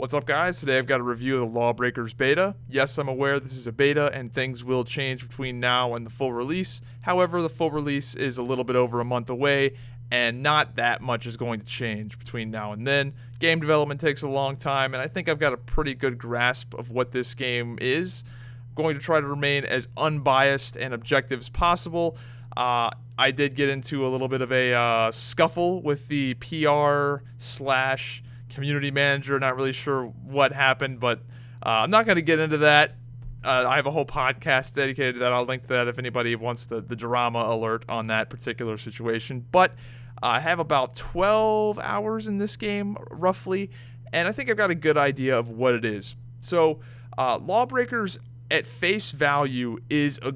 What's up, guys? Today I've got a review of the LawBreakers Beta. Yes, I'm aware this is a beta and things will change between now and the full release. However, the full release is a little bit over a month away and not that much is going to change between now and then. Game development takes a long time and I think I've got a pretty good grasp of what this game is. I'm going to try to remain as unbiased and objective as possible. I did get into a little bit of a scuffle with the PR/community manager. Not really sure what happened, but I'm not going to get into that. I have a whole podcast dedicated to that. I'll link to that if anybody wants the drama alert on that particular situation. But I have about 12 hours in this game, roughly, and I think I've got a good idea of what it is. So, LawBreakers, at face value, is a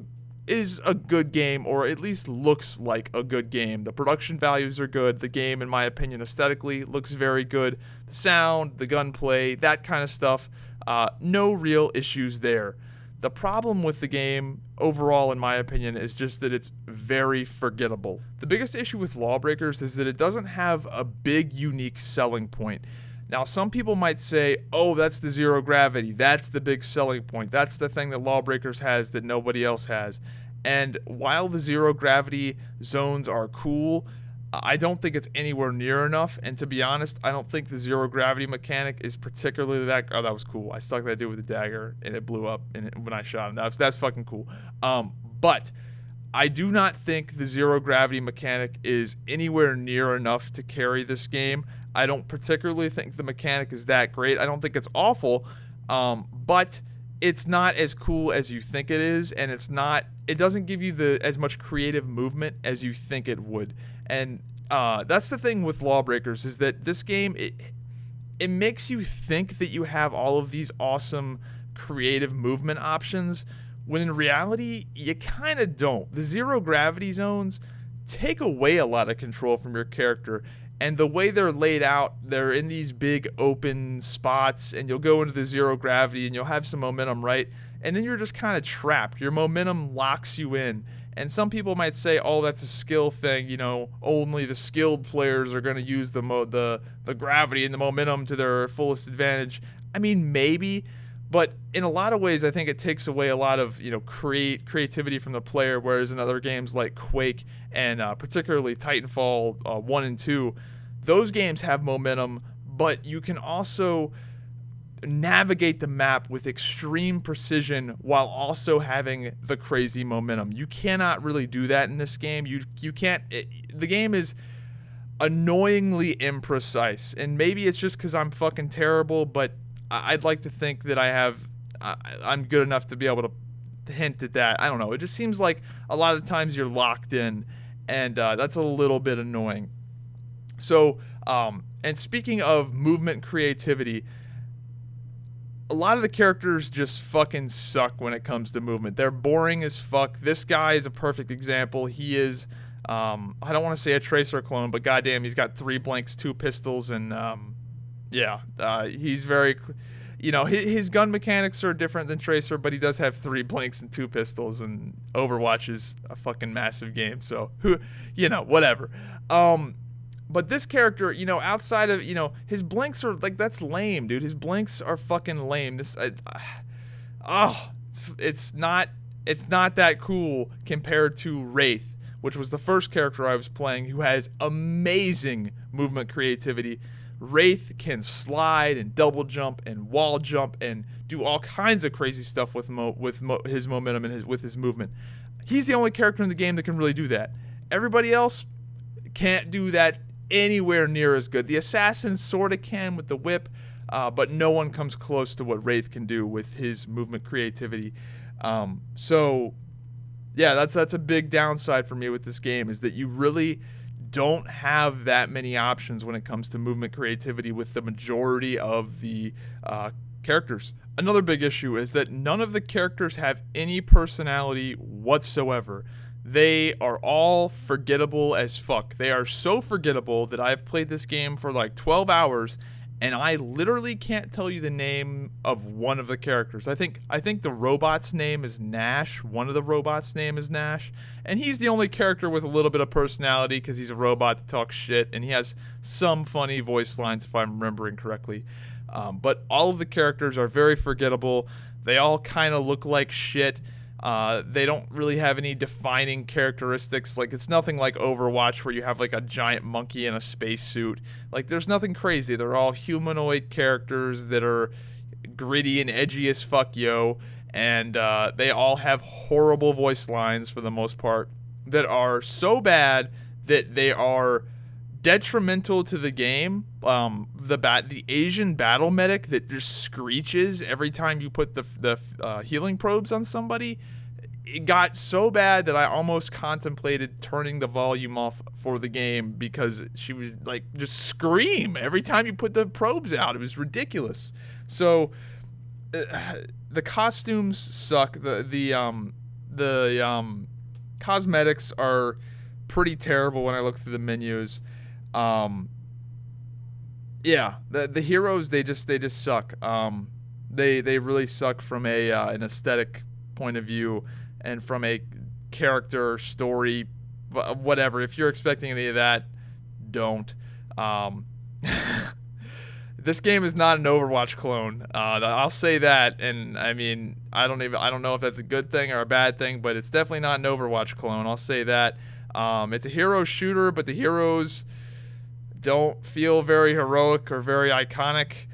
good game, or at least looks like a good game. The production values are good. The game, in my opinion, aesthetically looks very good. The sound, the gunplay, that kind of stuff, no real issues there. The problem with the game overall, in my opinion, is just that it's very forgettable. The biggest issue with LawBreakers is that it doesn't have a big, unique selling point. Now, some people might say, oh, that's the zero gravity. That's the big selling point. That's the thing that LawBreakers has that nobody else has. And while the zero gravity zones are cool, I don't think it's anywhere near enough. And to be honest, I don't think the zero gravity mechanic is particularly that. Oh, that was cool. I stuck that dude with a dagger and it blew up when I shot him. That's fucking cool. But I do not think the zero gravity mechanic is anywhere near enough to carry this game. I don't particularly think the mechanic is that great. I don't think it's awful, but it's not as cool as you think it is, and it doesn't give you as much creative movement as you think it would. And that's the thing with LawBreakers, is that this game, it makes you think that you have all of these awesome creative movement options, when in reality, you kind of don't. The zero gravity zones take away a lot of control from your character. And the way they're laid out, they're in these big open spots, and you'll go into the zero gravity and you'll have some momentum, right? And then you're just kind of trapped. Your momentum locks you in. And some people might say, oh, that's a skill thing, only the skilled players are going to use the gravity and the momentum to their fullest advantage. I mean, maybe, but in a lot of ways, I think it takes away a lot of, creativity from the player, whereas in other games like Quake and particularly Titanfall 1 and 2, those games have momentum, but you can also navigate the map with extreme precision while also having the crazy momentum. You cannot really do that in this game. You can't. The game is annoyingly imprecise, and maybe it's just because I'm fucking terrible, but I'd like to think that I'm good enough to be able to hint at that. I don't know. It just seems like a lot of times you're locked in, and that's a little bit annoying. So, and speaking of movement creativity, a lot of the characters just fucking suck when it comes to movement. They're boring as fuck. This guy is a perfect example. He is, I don't want to say a Tracer clone, but goddamn, he's got 3 blanks, 2 pistols, and he's very, his gun mechanics are different than Tracer, but he does have 3 blanks and 2 pistols, and Overwatch is a fucking massive game, so whatever. But this character, outside of, his blinks are like, that's lame, dude. His blinks are fucking lame. It's not that cool compared to Wraith, which was the first character I was playing, who has amazing movement creativity. Wraith can slide and double jump and wall jump and do all kinds of crazy stuff with his momentum and with his movement. He's the only character in the game that can really do that. Everybody else can't do that anywhere near as good. The assassin sort of can with the whip, but no one comes close to what Wraith can do with his movement creativity. So yeah, that's a big downside for me with this game, is that you really don't have that many options when it comes to movement creativity with the majority of the characters. Another big issue is that none of the characters have any personality whatsoever. They are all forgettable as fuck. They are so forgettable that I've played this game for like 12 hours and I literally can't tell you the name of one of the characters. I think the robot's name is Nash. One of the robots' name is Nash, and he's the only character with a little bit of personality because he's a robot that talks shit, and he has some funny voice lines if I'm remembering correctly. But all of the characters are very forgettable. They all kind of look like shit. They don't really have any defining characteristics. Like, it's nothing like Overwatch where you have like a giant monkey in a spacesuit. Like, there's nothing crazy. They're all humanoid characters that are gritty and edgy as fuck, yo. And they all have horrible voice lines for the most part that are so bad that they are detrimental to the game. The Asian battle medic that just screeches every time you put the healing probes on somebody, it got so bad that I almost contemplated turning the volume off for the game because she would like just scream every time you put the probes out. It was ridiculous. So the costumes suck. The cosmetics are pretty terrible when I look through the menus. Yeah, the heroes they just suck. They really suck from an aesthetic point of view and from a character story, whatever. If you're expecting any of that, don't. This game is not an Overwatch clone. I'll say that, and I mean, I don't know if that's a good thing or a bad thing, but it's definitely not an Overwatch clone. I'll say that. It's a hero shooter, but the heroes don't feel very heroic or very iconic.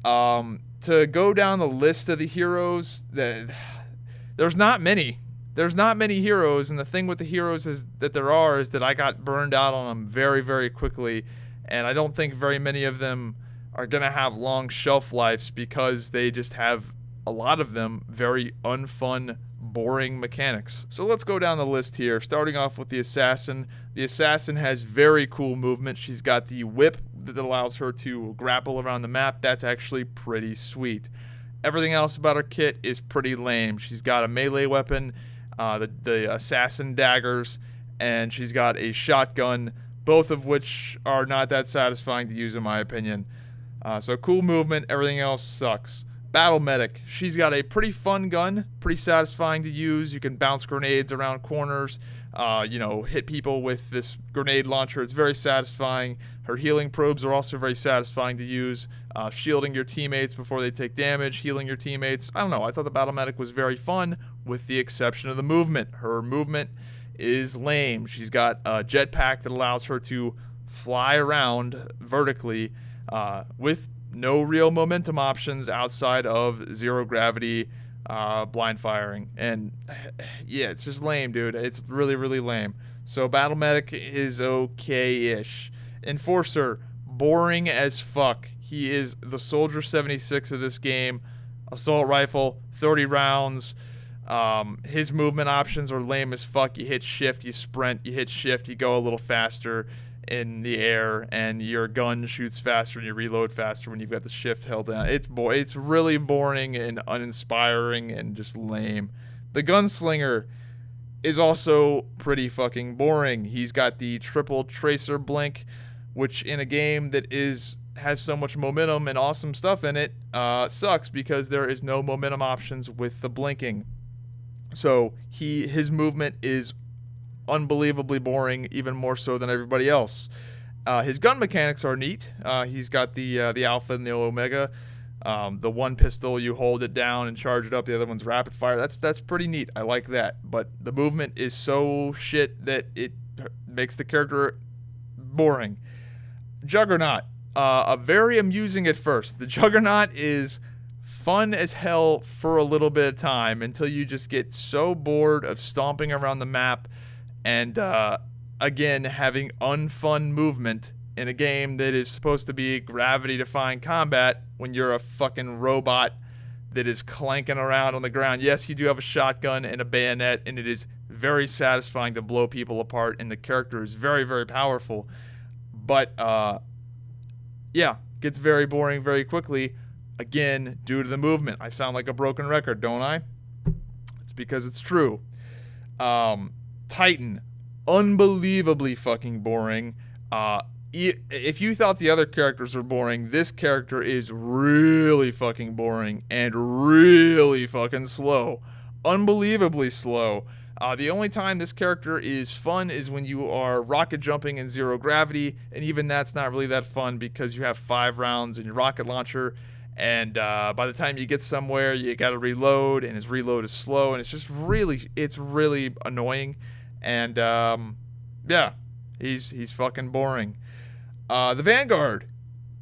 To go down the list of the heroes, there's not many. There's not many heroes, and the thing with the heroes is that I got burned out on them very, very quickly, and I don't think very many of them are going to have long shelf lives because they just have, a lot of them, very unfun, boring mechanics. So let's go down the list here, starting off with the Assassin. The Assassin has very cool movement. She's got the whip that allows her to grapple around the map. That's actually pretty sweet. Everything else about her kit is pretty lame. She's got a melee weapon, the Assassin daggers, and she's got a shotgun, both of which are not that satisfying to use in my opinion. So cool movement, everything else sucks. Battle Medic. She's got a pretty fun gun, pretty satisfying to use. You can bounce grenades around corners, hit people with this grenade launcher. It's very satisfying. Her healing probes are also very satisfying to use. Shielding your teammates before they take damage, healing your teammates. I don't know. I thought the Battle Medic was very fun, with the exception of the movement. Her movement is lame. She's got a jetpack that allows her to fly around vertically with no real momentum options outside of zero gravity, blind firing. And yeah, it's just lame, dude. It's really, really lame. So Battle Medic is okay-ish. Enforcer, boring as fuck. He is the Soldier 76 of this game. Assault rifle, 30 rounds. His movement options are lame as fuck. You hit shift, you sprint, you hit shift, you go a little faster in the air, and your gun shoots faster and you reload faster when you've got the shift held down. It's really boring and uninspiring and just lame. The Gunslinger is also pretty fucking boring. He's got the triple tracer blink, which in a game that has so much momentum and awesome stuff in it, sucks because there is no momentum options with the blinking. So his movement is unbelievably boring, even more so than everybody else. His gun mechanics are neat. He's got the Alpha and the Omega. The one pistol, you hold it down and charge it up. The other one's rapid fire. That's pretty neat. I like that. But the movement is so shit that it makes the character boring. Juggernaut. Very amusing at first. The Juggernaut is fun as hell for a little bit of time until you just get so bored of stomping around the map and again having unfun movement in a game that is supposed to be gravity-defying combat when you're a fucking robot that is clanking around on the ground. Yes, you do have a shotgun and a bayonet, and it is very satisfying to blow people apart, and the character is very, very powerful. But yeah, gets very boring very quickly, again, due to the movement. I sound like a broken record, don't I? It's because it's true. Titan, unbelievably fucking boring. If you thought the other characters were boring, this character is really fucking boring and really fucking slow. Unbelievably slow. The only time this character is fun is when you are rocket jumping in zero gravity, and even that's not really that fun because you have 5 rounds in your rocket launcher, And by the time you get somewhere, you got to reload, and his reload is slow, and it's really annoying. And yeah, he's fucking boring. The Vanguard,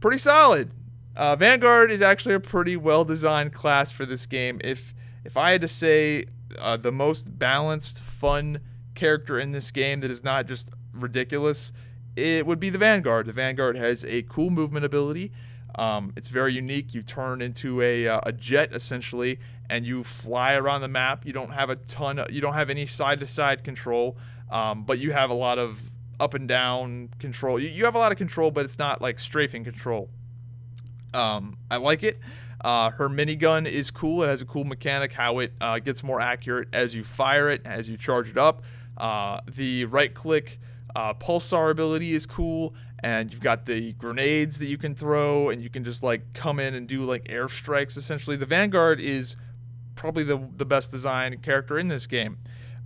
pretty solid. Vanguard is actually a pretty well-designed class for this game. If I had to say the most balanced, fun character in this game that is not just ridiculous, it would be the Vanguard. The Vanguard has a cool movement ability. It's very unique. You turn into a jet essentially, and you fly around the map. You don't have any side-to-side control, but you have a lot of up and down control. You have a lot of control, but it's not like strafing control. I like it. Her minigun is cool. It has a cool mechanic how it gets more accurate as you fire it, as you charge it up. The right-click pulsar ability is cool, and you've got the grenades that you can throw, and you can just like come in and do like airstrikes. Essentially, the Vanguard is probably the best designed character in this game.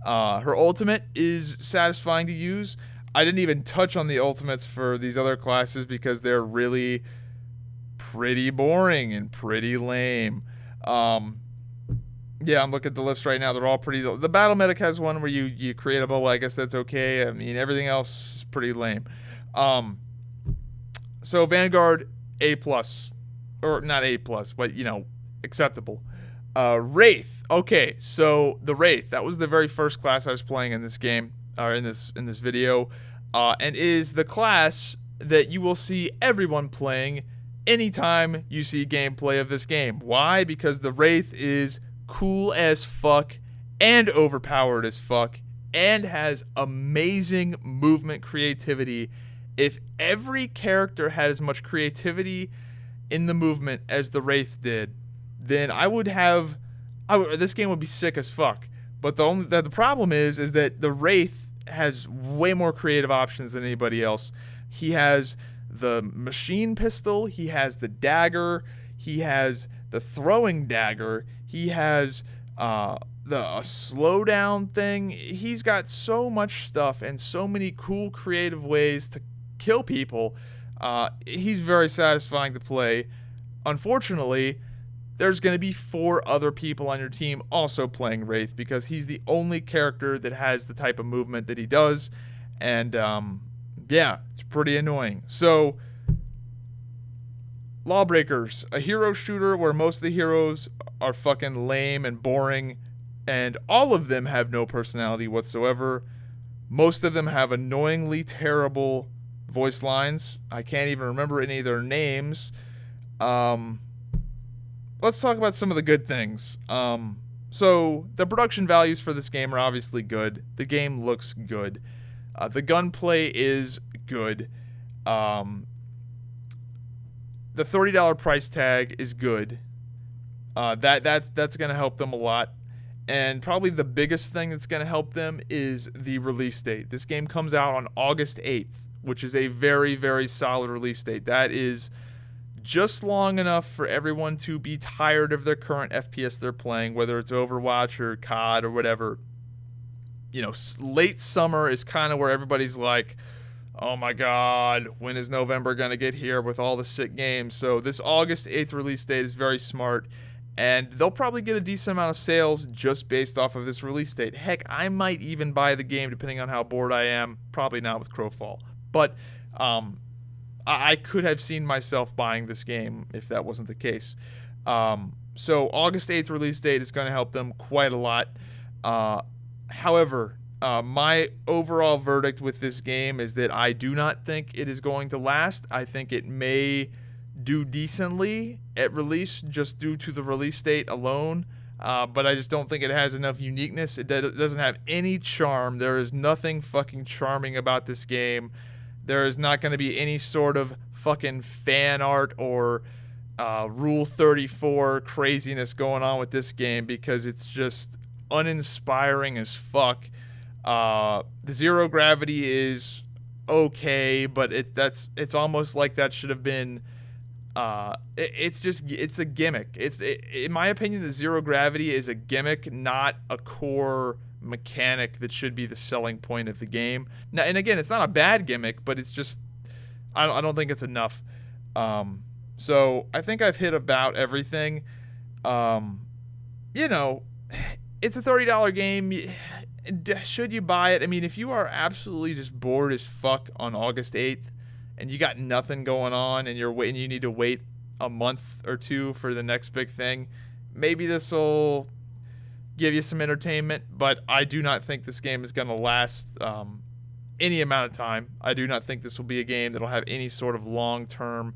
Her ultimate is satisfying to use. I didn't even touch on the ultimates for these other classes because they're really pretty boring and pretty lame. Yeah, I'm looking at the list right now. They're all pretty. The Battle Medic has one where you create a bubble. I guess that's okay. I mean, everything else is pretty lame. So Vanguard A+, or not A+, but acceptable. Wraith. Okay, so the Wraith, that was the very first class I was playing in this game, or in this video, and is the class that you will see everyone playing anytime you see gameplay of this game. Why? Because the Wraith is cool as fuck and overpowered as fuck and has amazing movement creativity. If every character had as much creativity in the movement as the Wraith did, then this game would be sick as fuck. But the problem is that the Wraith has way more creative options than anybody else. He has the machine pistol, he has the dagger, he has the throwing dagger, he has a slowdown thing. He's got so much stuff and so many cool creative ways to kill people. He's very satisfying to play. Unfortunately, there's going to be 4 other people on your team also playing Wraith because he's the only character that has the type of movement that he does. And yeah, it's pretty annoying. So, LawBreakers, a hero shooter where most of the heroes are fucking lame and boring, and all of them have no personality whatsoever. Most of them have annoyingly terrible voice lines. I can't even remember any of their names. Let's talk about some of the good things. So, the production values for this game are obviously good. The game looks good. The gunplay is good. The $30 price tag is good. That's going to help them a lot. And probably the biggest thing that's going to help them is the release date. This game comes out on August 8th, which is a very, very solid release date. That is just long enough for everyone to be tired of their current FPS they're playing, whether it's Overwatch or COD or whatever. Late summer is kind of where everybody's like, oh my god, when is November going to get here with all the sick games? So this August 8th release date is very smart, and they'll probably get a decent amount of sales just based off of this release date. Heck, I might even buy the game depending on how bored I am. Probably not with Crowfall. But I could have seen myself buying this game if that wasn't the case. So August 8th release date is going to help them quite a lot. However, my overall verdict with this game is that I do not think it is going to last. I think it may do decently at release just due to the release date alone, but I just don't think it has enough uniqueness. It doesn't have any charm. There is nothing fucking charming about this game. There is not going to be any sort of fucking fan art or Rule 34 craziness going on with this game because it's just uninspiring as fuck. The zero gravity is okay, but it's almost like that should have been. It's a gimmick. In my opinion, the zero gravity is a gimmick, not a core mechanic that should be the selling point of the game. Now, and again, it's not a bad gimmick, but it's just I don't think it's enough. So I think I've hit about everything. You know, it's a $30 game. Should you buy it? I mean, if you are absolutely just bored as fuck on August 8th and you got nothing going on and you're waiting, you need to wait a month or two for the next big thing, maybe this will give you some entertainment, but I do not think this game is going to last any amount of time. I do not think this will be a game that'll have any sort of long-term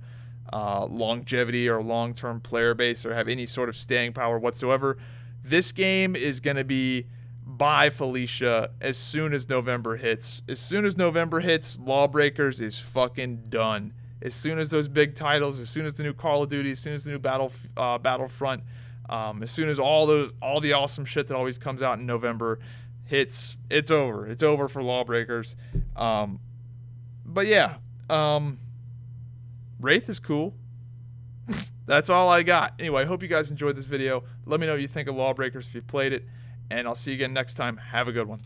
longevity or long-term player base or have any sort of staying power whatsoever. This game is going to be bye, Felicia, as soon as November hits. As soon as November hits, LawBreakers is fucking done. As soon as those big titles, as soon as the new Call of Duty, as soon as the new Battlefront, as soon as all the awesome shit that always comes out in November hits, it's over. It's over for LawBreakers. But yeah, Wraith is cool. That's all I got. Anyway, I hope you guys enjoyed this video. Let me know what you think of LawBreakers if you played it, and I'll see you again next time. Have a good one.